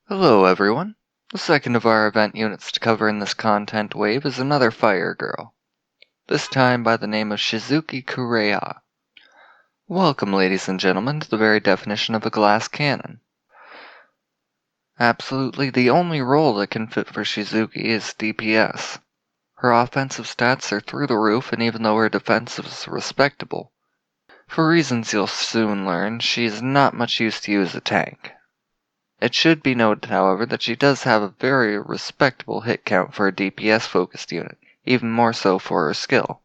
Hello everyone. The second of our event units to cover in this content wave is another fire girl, this time by the name of Shizuki Kureha. Welcome, ladies and gentlemen, to the very definition of a glass cannon. Absolutely the only role that can fit for Shizuki is DPS. Her offensive stats are through the roof, and even though her defensive is respectable, for reasons you'll soon learn, she is not much use to you as a tank. It should be noted, however, that she does have a very respectable hit count for a DPS-focused unit, even more so for her skill.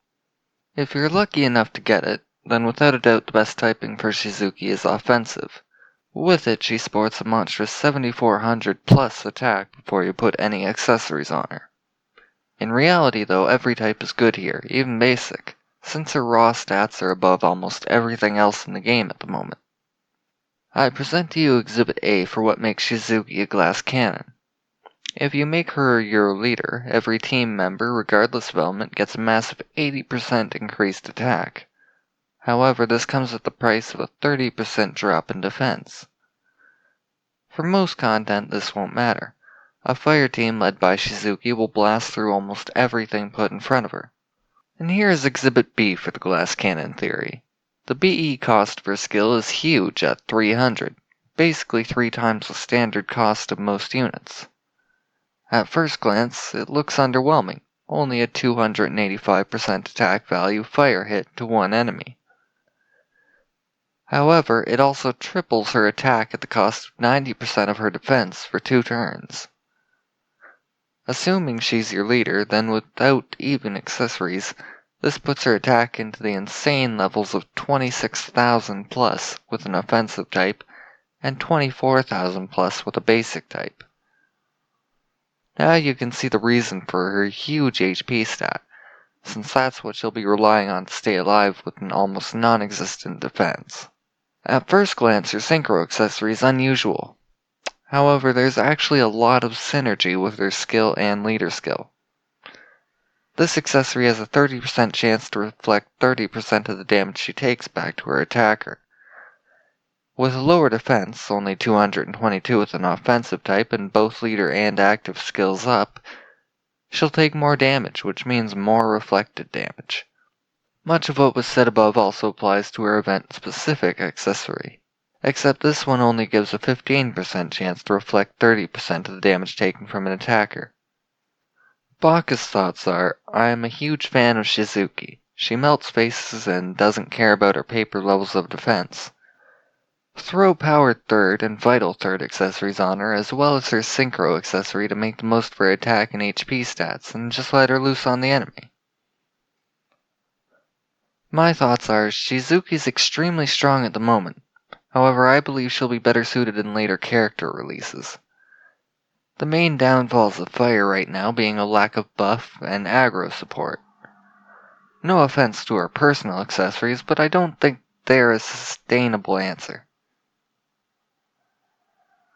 If you're lucky enough to get it, then without a doubt the best typing for Shizuki is offensive. With it, she sports a monstrous 7400 plus attack before you put any accessories on her. In reality, though, every type is good here, even basic, since her raw stats are above almost everything else in the game at the moment. I present to you Exhibit A for what makes Shizuki a glass cannon. If you make her your leader, every team member, regardless of element, gets a massive 80% increased attack. However, this comes at the price of a 30% drop in defense. For most content, this won't matter. A fire team led by Shizuki will blast through almost everything put in front of her. And here is Exhibit B for the glass cannon theory. The BE cost for skill is huge at 300, basically 3 times the standard cost of most units. At first glance, it looks underwhelming, only a 285% attack value fire hit to one enemy. However, it also triples her attack at the cost of 90% of her defense for 2 turns. Assuming she's your leader, then without even accessories, this puts her attack into the insane levels of 26,000 plus with an offensive type, and 24,000 plus with a basic type. Now you can see the reason for her huge HP stat, since that's what she'll be relying on to stay alive with an almost non-existent defense. At first glance, her synchro accessory is unusual. However, there's actually a lot of synergy with her skill and leader skill. This accessory has a 30% chance to reflect 30% of the damage she takes back to her attacker. With a lower defense, only 222 with an offensive type and both leader and active skills up, she'll take more damage, which means more reflected damage. Much of what was said above also applies to her event-specific accessory, except this one only gives a 15% chance to reflect 30% of the damage taken from an attacker. Baka's thoughts are, I am a huge fan of Shizuki. She melts faces and doesn't care about her paper levels of defense. Throw powered third and vital third accessories on her, as well as her synchro accessory to make the most of her attack and HP stats, and just let her loose on the enemy. My thoughts are, Shizuki's extremely strong at the moment. However, I believe she'll be better suited in later character releases. The main downfalls of Fire right now being a lack of buff and aggro support. No offense to her personal accessories, but I don't think they're a sustainable answer.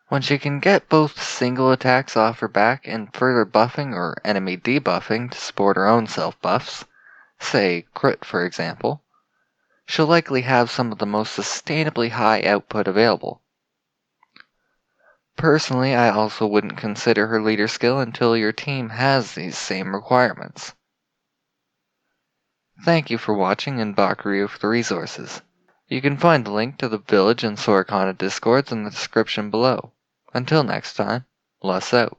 When she can get both single attacks off her back and further buffing or enemy debuffing to support her own self-buffs, say crit for example, she'll likely have some of the most sustainably high output available. Personally, I also wouldn't consider her leader skill until your team has these same requirements. Thank you for watching and Bakuryu for the resources. You can find the link to the Village and Sorakana Discords in the description below. Until next time, Less out.